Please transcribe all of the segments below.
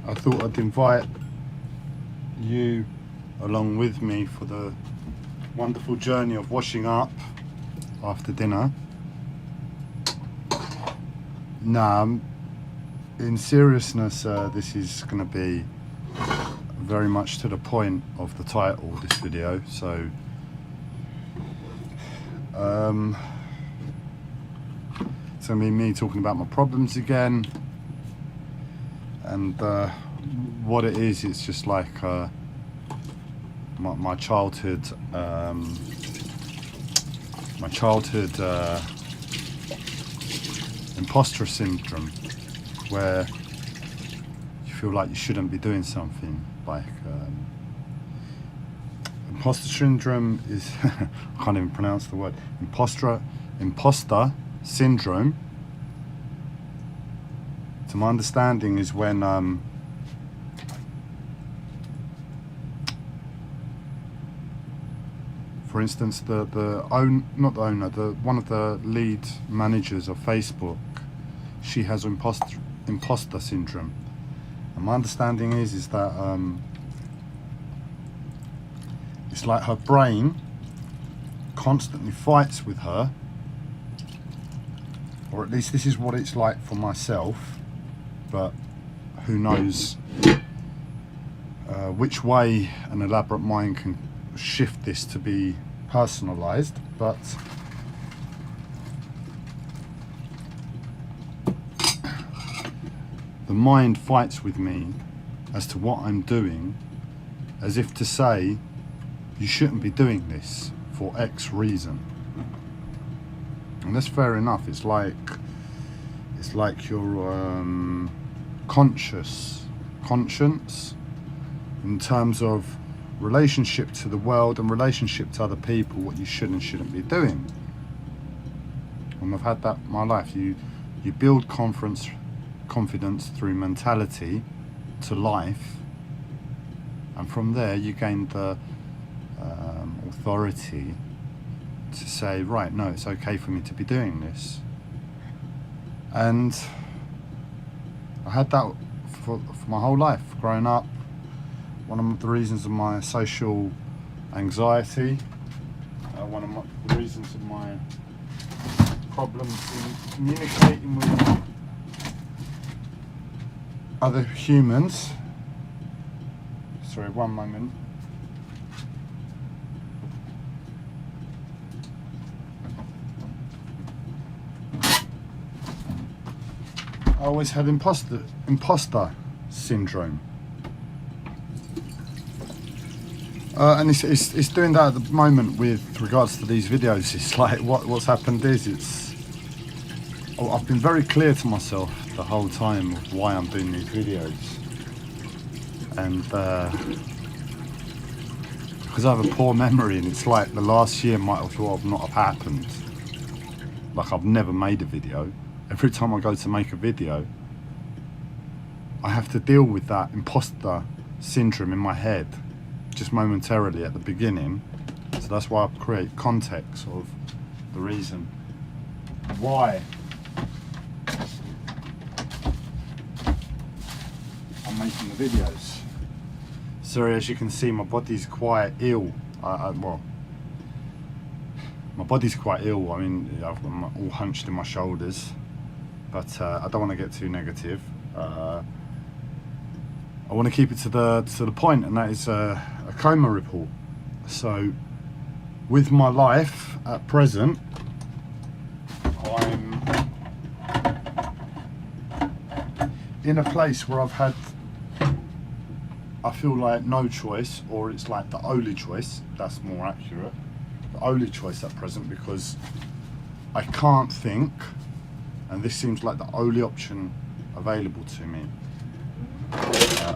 I thought I'd invite you along with me for the wonderful journey of washing up after dinner. Nah, in seriousness, this is going to be very much to the point of the title of this video. So it's going to be me talking about my problems again, and what it is, it's just like my childhood imposter syndrome, where you feel like you shouldn't be doing something. Like imposter syndrome is I can't even pronounce the word. Imposter syndrome, to my understanding, is when for instance, one of the lead managers of Facebook, she has imposter syndrome, and my understanding is that it's like her brain constantly fights with her, or at least this is what it's like for myself, but who knows which way an elaborate mind can shift this to be personalized. But the mind fights with me as to what I'm doing, as if to say, you shouldn't be doing this for X reason. And that's fair enough. It's like your conscience in terms of relationship to the world and relationship to other people, what you should and shouldn't be doing. And I've had that in my life. You build confidence through mentality to life, and from there you gain the authority to say, right, no, it's okay for me to be doing this. And I had that for my whole life growing up. One of the reasons of my social anxiety, one of the reasons of my problems in communicating with other humans. Sorry, one moment. I always had imposter syndrome. And it's doing that at the moment with regards to these videos. It's like what's happened is I've been very clear to myself the whole time of why I'm doing these videos, and because I have a poor memory, and it's like the last year might as well not have happened. Like, I've never made a video. Every time I go to make a video, I have to deal with that imposter syndrome in my head, just momentarily at the beginning. So that's why I create context of the reason why I'm making the videos. Sorry, as you can see, my body's quite ill. Well, my body's quite ill. I mean, I'm all hunched in my shoulders, but I don't want to get too negative. I want to keep it to the point, and that is a coma report. So, with my life at present, I'm in a place where I feel like no choice, or it's like the only choice. That's more accurate. The only choice at present, because I can't think, and this seems like the only option available to me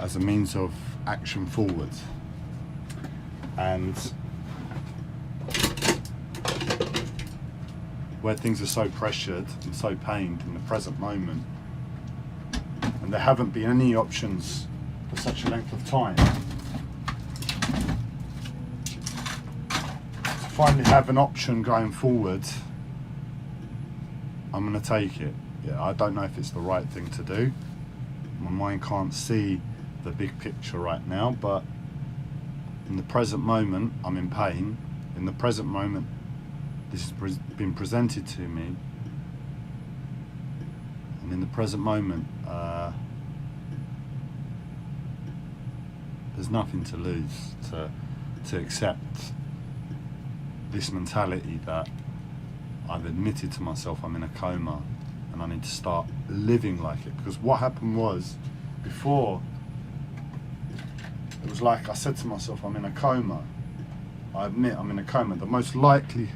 as a means of action forward. And where things are so pressured and so pained in the present moment, and there haven't been any options for such a length of time, to finally have an option going forward, I'm going to take it. Yeah, I don't know if it's the right thing to do. My mind can't see the big picture right now, but in the present moment I'm in pain. In the present moment this has been presented to me, and in the present moment there's nothing to lose, to accept this mentality that I've admitted to myself I'm in a coma and I need to start living like it. Because what happened was, before, it was like I said to myself, I'm in a coma. I admit I'm in a coma. The most likely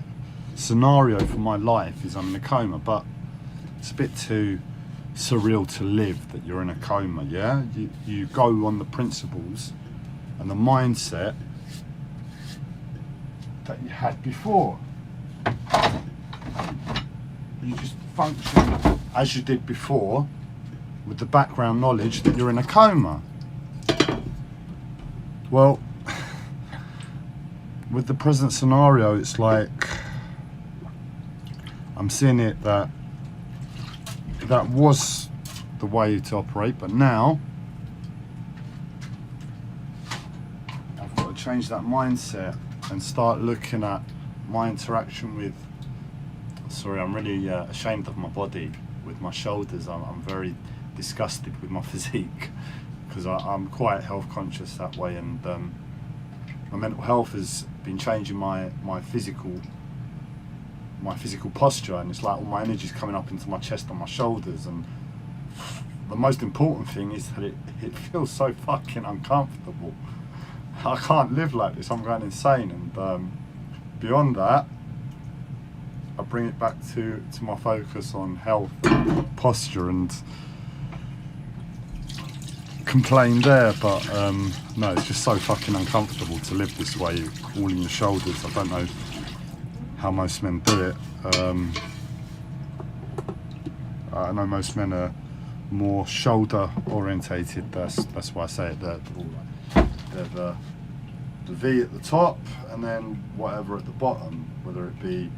scenario for my life is I'm in a coma, but it's a bit too surreal to live that you're in a coma, yeah? You go on the principles and the mindset that you had before. You just function as you did before with the background knowledge that you're in a coma. Well, with the present scenario, it's like I'm seeing it that was the way to operate, but now I've got to change that mindset and start looking at my interaction with, sorry, I'm really ashamed of my body, with my shoulders. I'm very disgusted with my physique, because I'm quite health conscious that way, and my mental health has been changing my physical posture, and it's like all my energy is coming up into my chest and my shoulders, and the most important thing is that it feels so fucking uncomfortable. I can't live like this, I'm going insane. And beyond that, I bring it back to my focus on health, posture, and complain there, but no, it's just so fucking uncomfortable to live this way, all in your shoulders. I don't know how most men do it. I know most men are more shoulder orientated. That's why I say it. They're the V at the top and then whatever at the bottom, whether it be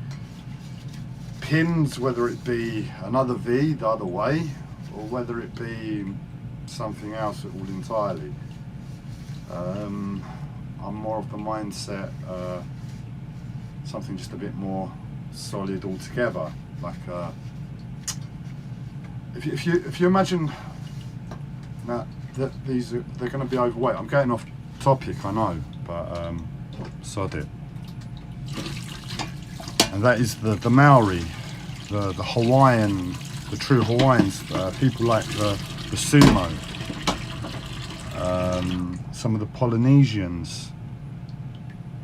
pins, whether it be another V the other way, or whether it be something else all entirely. I'm more of the mindset, something just a bit more solid altogether. Like if you imagine that they're going to be overweight. I'm getting off topic, I know, but sod it. And that is the Maori, the Hawaiian, the true Hawaiians, people like the sumo, some of the Polynesians.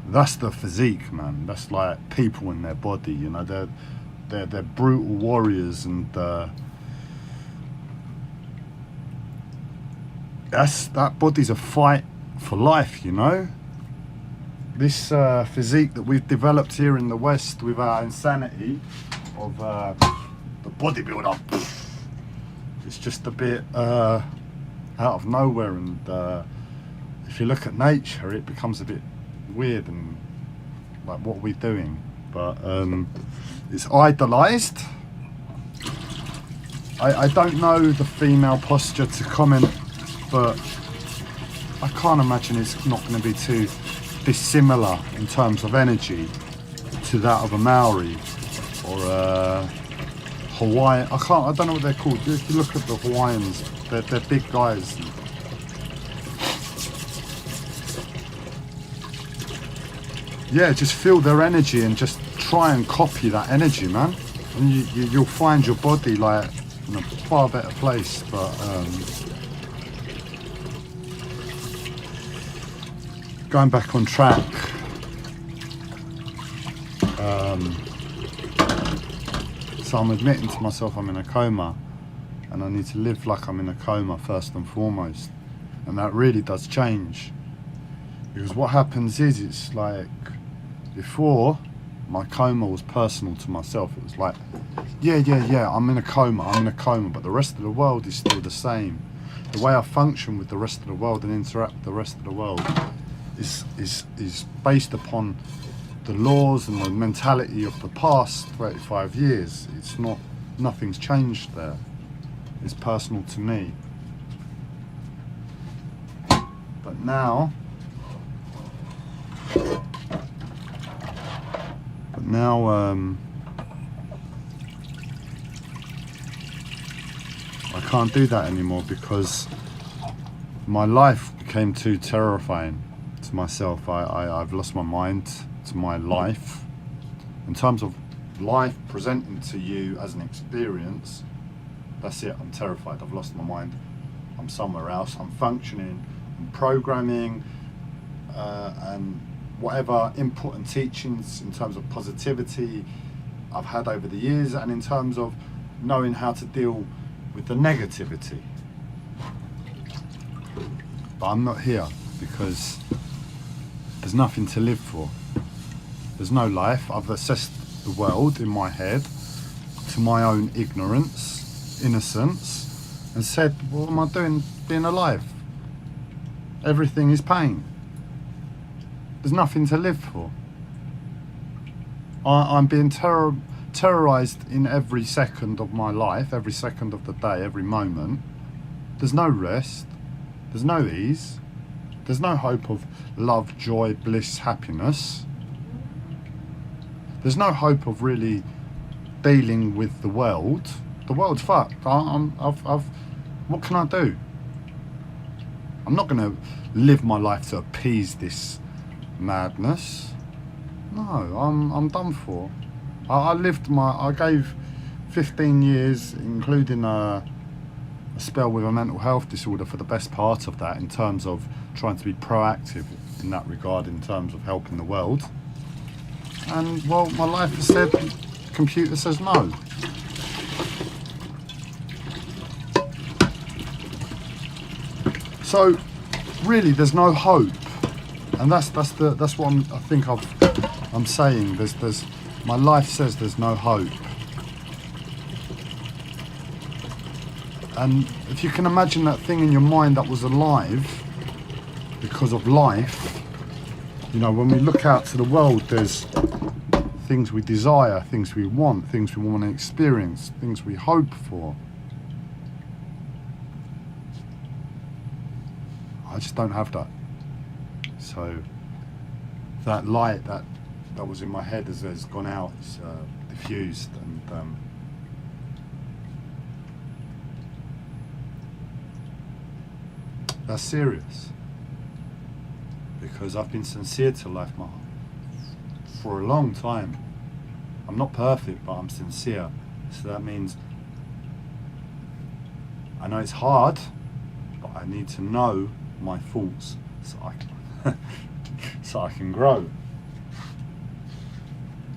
That's the physique, man. That's like people in their body, you know. They're brutal warriors, and that body's a fight for life, you know. This physique that we've developed here in the West with our insanity of the bodybuilder, it's just a bit out of nowhere, and if you look at nature, it becomes a bit weird and like, what are we doing? But it's idolized. I don't know the female posture to comment, but I can't imagine it's not going to be too dissimilar in terms of energy to that of a Maori or a Hawaiian. I don't know what they're called. If you look at the Hawaiians, they're big guys. Yeah, just feel their energy and just try and copy that energy, man. And you'll find your body like in a far better place. But going back on track, so I'm admitting to myself I'm in a coma, and I need to live like I'm in a coma first and foremost, and that really does change, because what happens is, it's like before my coma was personal to myself. It was like, yeah, I'm in a coma, but the rest of the world is still the same. The way I function with the rest of the world and interact with the rest of the world is based upon the laws and the mentality of the past 35 years. It's not, nothing's changed there. It's personal to me. But now I can't do that anymore because my life became too terrifying to myself. I've lost my mind to my life. In terms of life presenting to you as an experience, that's it. I'm terrified. I've lost my mind. I'm somewhere else. I'm functioning, I'm programming, and whatever input and teachings in terms of positivity I've had over the years, and in terms of knowing how to deal with the negativity. But I'm not here because there's nothing to live for. There's no life. I've assessed the world in my head to my own ignorance, innocence, and said, what am I doing being alive? Everything is pain. There's nothing to live for. I'm being terrorized in every second of my life, every second of the day, every moment. There's no rest. There's no ease. There's no hope of love, joy, bliss, happiness. There's no hope of really dealing with the world. The world's fucked. What can I do? I'm not going to live my life to appease this madness. No, I'm done for. I gave 15 years, including a spell with a mental health disorder, for the best part of that, in terms of trying to be proactive in that regard, in terms of helping the world. And well, my life has said, the computer says no. So really, there's no hope, and that's what I'm saying. There's my life says there's no hope. And if you can imagine that thing in your mind that was alive because of life, you know, when we look out to the world, there's things we desire, things we want to experience, things we hope for. I just don't have that. So that light that was in my head has gone out, it's diffused, and that's serious, because I've been sincere to life for a long time. I'm not perfect, but I'm sincere. So that means I know it's hard, but I need to know my faults so I can grow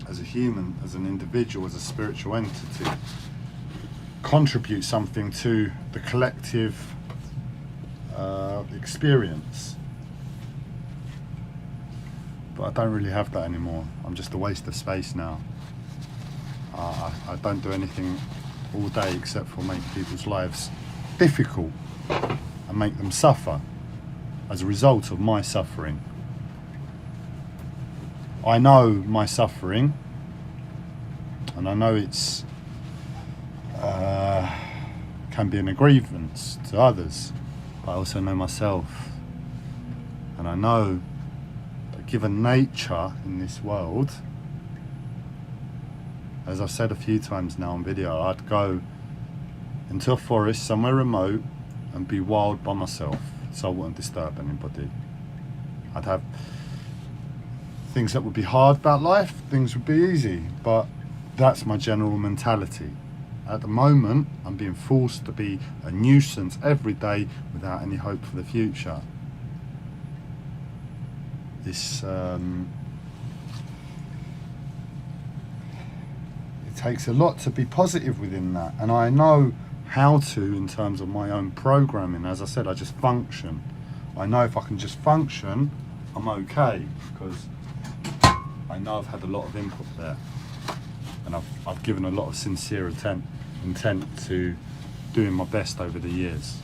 as a human, as an individual, as a spiritual entity, contribute something to the collective experience. But I don't really have that anymore. I'm just a waste of space now. I don't do anything all day except for make people's lives difficult and make them suffer as a result of my suffering. I know my suffering, and I know it's can be an grievance to others, but I also know myself, and I know that given nature in this world, as I've said a few times now on video, I'd go into a forest somewhere remote and be wild by myself, so I wouldn't disturb anybody. I'd have things that would be hard about life, things would be easy, but that's my general mentality. At the moment, I'm being forced to be a nuisance every day without any hope for the future. This it takes a lot to be positive within that, and I know how to in terms of my own programming. As I said, I just function. I know if I can just function, I'm okay, because I know I've had a lot of input there, and I've given a lot of sincere intent to doing my best over the years.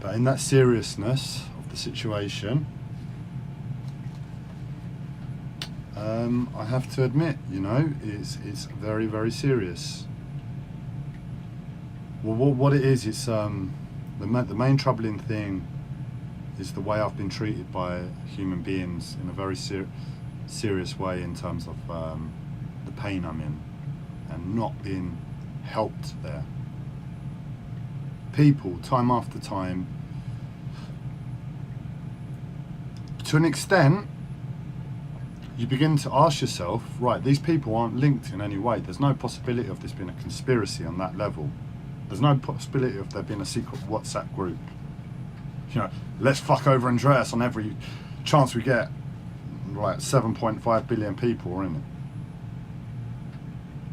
But in that seriousness of the situation, I have to admit, you know, it's very, very serious. Well, what it is, it's the main troubling thing is the way I've been treated by human beings in a very serious way in terms of the pain I'm in and not being helped there. People, time after time, to an extent, you begin to ask yourself, right, these people aren't linked in any way. There's no possibility of this being a conspiracy on that level. There's no possibility of there being a secret WhatsApp group. You know, let's fuck over Andreas on every chance we get. Right, 7.5 billion people are in it.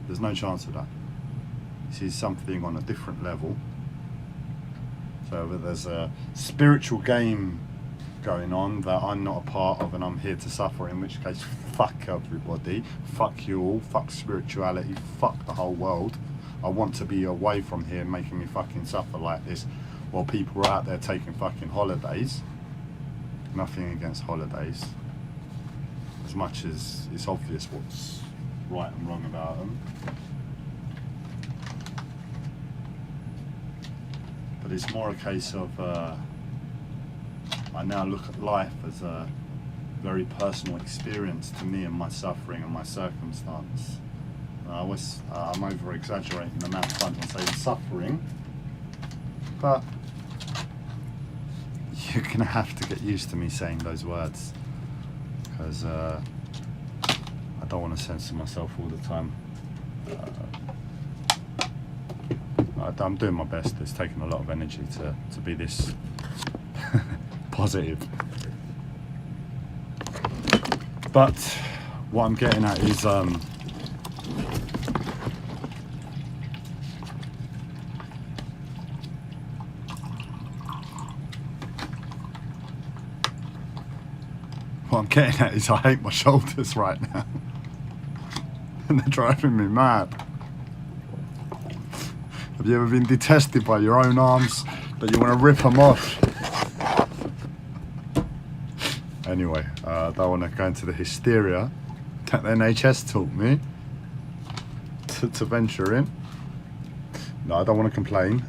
There's no chance of that. This is something on a different level. So there's a spiritual game going on that I'm not a part of and I'm here to suffer, in which case fuck everybody, fuck you all, fuck spirituality, fuck the whole world. I want to be away from here making me fucking suffer like this while people are out there taking fucking holidays. Nothing against holidays, as much as it's obvious what's right and wrong about them. But it's more a case of I now look at life as a very personal experience to me and my suffering and my circumstance. I'm over exaggerating the amount of times I say suffering, but you're gonna have to get used to me saying those words, because I don't want to censor myself all the time. I'm doing my best. It's taken a lot of energy to be this positive. But what I'm getting at is I hate my shoulders right now. And they're driving me mad. Have you ever been detested by your own arms that you want to rip them off? Anyway, I don't want to go into the hysteria that the NHS taught me to venture in. No, I don't want to complain.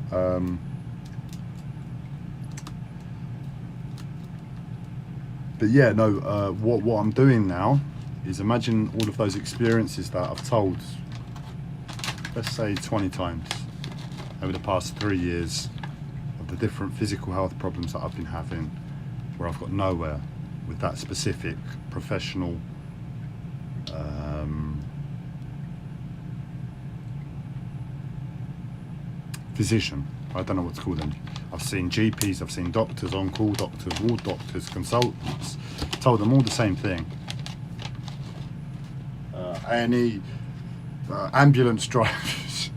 But yeah, no, what I'm doing now is imagine all of those experiences that I've told, let's say 20 times over the past 3 years, of the different physical health problems that I've been having, where I've got nowhere with that specific professional physician. I don't know what to call them. I've seen GPs, I've seen doctors, on-call doctors, ward doctors, consultants. Told them all the same thing. A&E, ambulance drivers.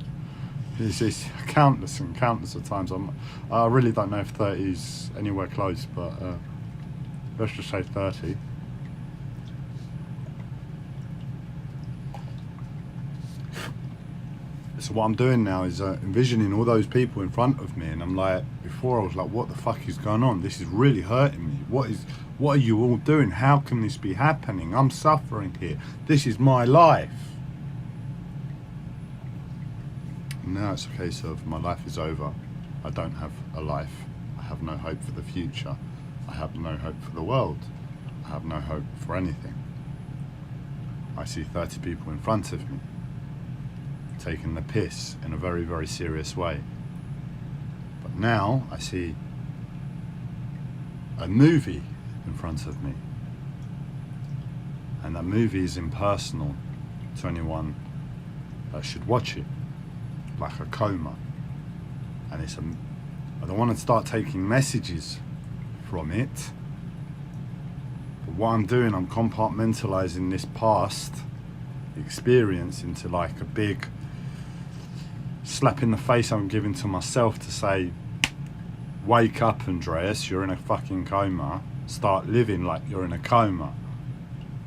It's countless and countless of times. I really don't know if 30 is anywhere close, but let's just say 30. So what I'm doing now is envisioning all those people in front of me, and I'm like, before I was like, what the fuck is going on? This is really hurting me. What are you all doing? How can this be happening? I'm suffering here. This is my life. And now it's a case of my life is over. I don't have a life. I have no hope for the future. I have no hope for the world. I have no hope for anything. I see 30 people in front of me taking the piss in a very, very serious way. But now I see a movie in front of me, and that movie is impersonal to anyone that should watch it, like a coma. And I don't want to start taking messages from it, but what I'm doing, I'm compartmentalizing this past experience into like a big slap in the face I'm giving to myself to say, wake up, Andreas, you're in a fucking coma. Start living like you're in a coma.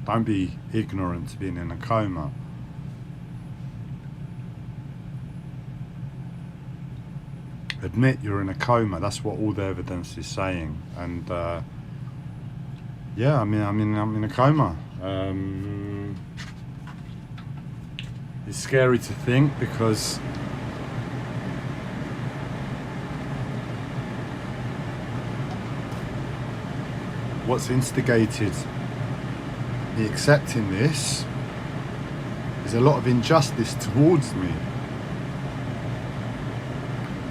Don't be ignorant to being in a coma. Admit you're in a coma. That's what all the evidence is saying. And yeah, I mean, I'm in a coma. It's scary to think, because what's instigated me accepting this is a lot of injustice towards me.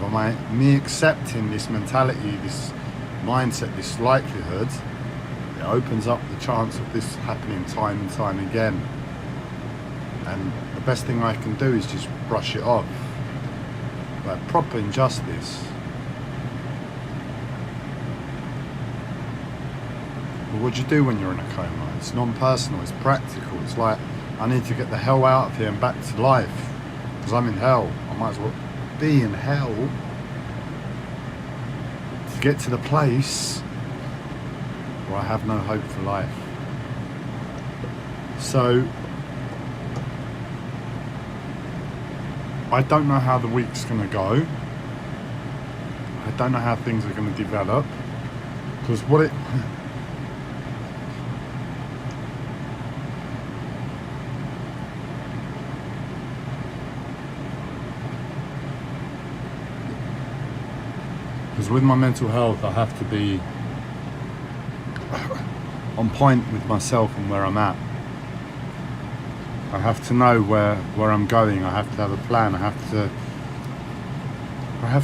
By me accepting this mentality, this mindset, this likelihood, it opens up the chance of this happening time and time again. And the best thing I can do is just brush it off. Like proper injustice. But what do you do when you're in a coma? It's non-personal, it's practical. It's like, I need to get the hell out of here and back to life, because I'm in hell. I might as well be in hell to get to the place where I have no hope for life. So I don't know how the week's going to go. I don't know how things are going to develop, because with my mental health, I have to be on point with myself and where I'm at. I have to know where I'm going. I have to have a plan. I have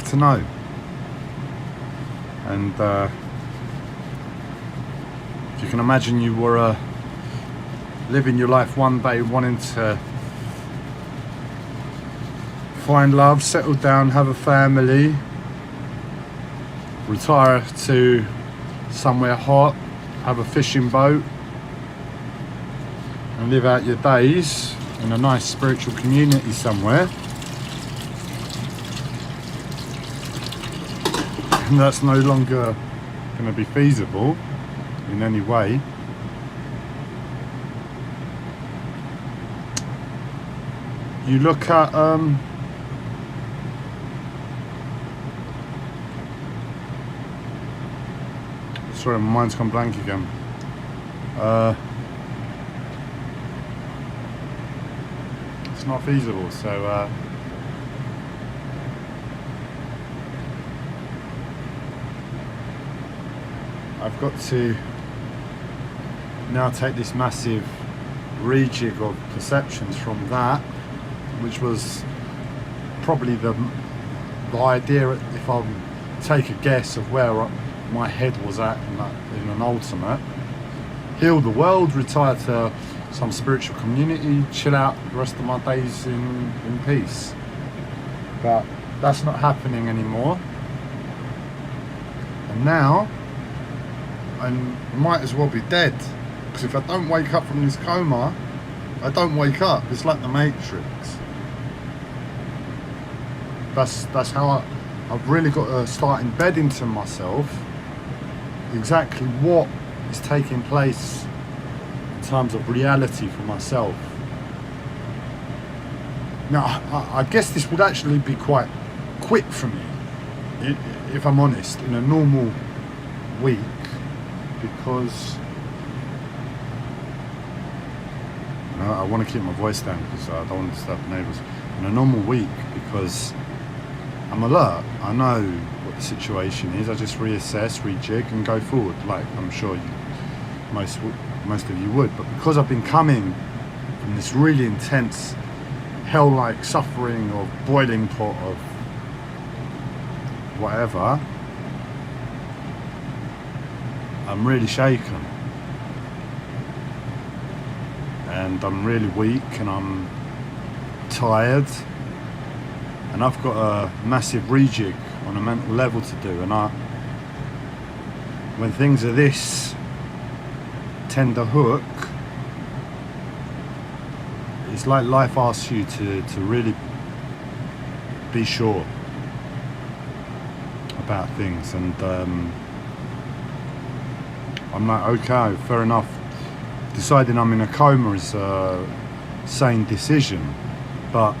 to know. And if you can imagine, you were living your life one day wanting to find love, settle down, have a family, retire to somewhere hot, have a fishing boat, and live out your days in a nice spiritual community somewhere. And that's no longer going to be feasible in any way. You look at sorry, my mind's gone blank again. It's not feasible, so I've got to now take this massive rejig of perceptions from that, which was probably the idea, if I take a guess of where my head was at in an ultimate. Heal the world, retire to some spiritual community, chill out the rest of my days in peace. But that's not happening anymore. And now I might as well be dead, because if I don't wake up from this coma, I don't wake up. It's like the Matrix. That's how I've really got to start embedding to myself exactly what is taking place in terms of reality for myself. Now, I guess this would actually be quite quick for me, if I'm honest, in a normal week, because I want to keep my voice down because I don't want to disturb the neighbours. In a normal week, because I'm alert, I know what the situation is, I just reassess, rejig and go forward, like I'm sure most of you would. But because I've been coming from this really intense hell-like suffering or boiling pot of whatever, I'm really shaken and I'm really weak and I'm tired, and I've got a massive rejig on a mental level to do. And when things are this tender hook, it's like life asks you to really be sure about things. And I'm like, okay, fair enough. Deciding I'm in a coma is a sane decision, but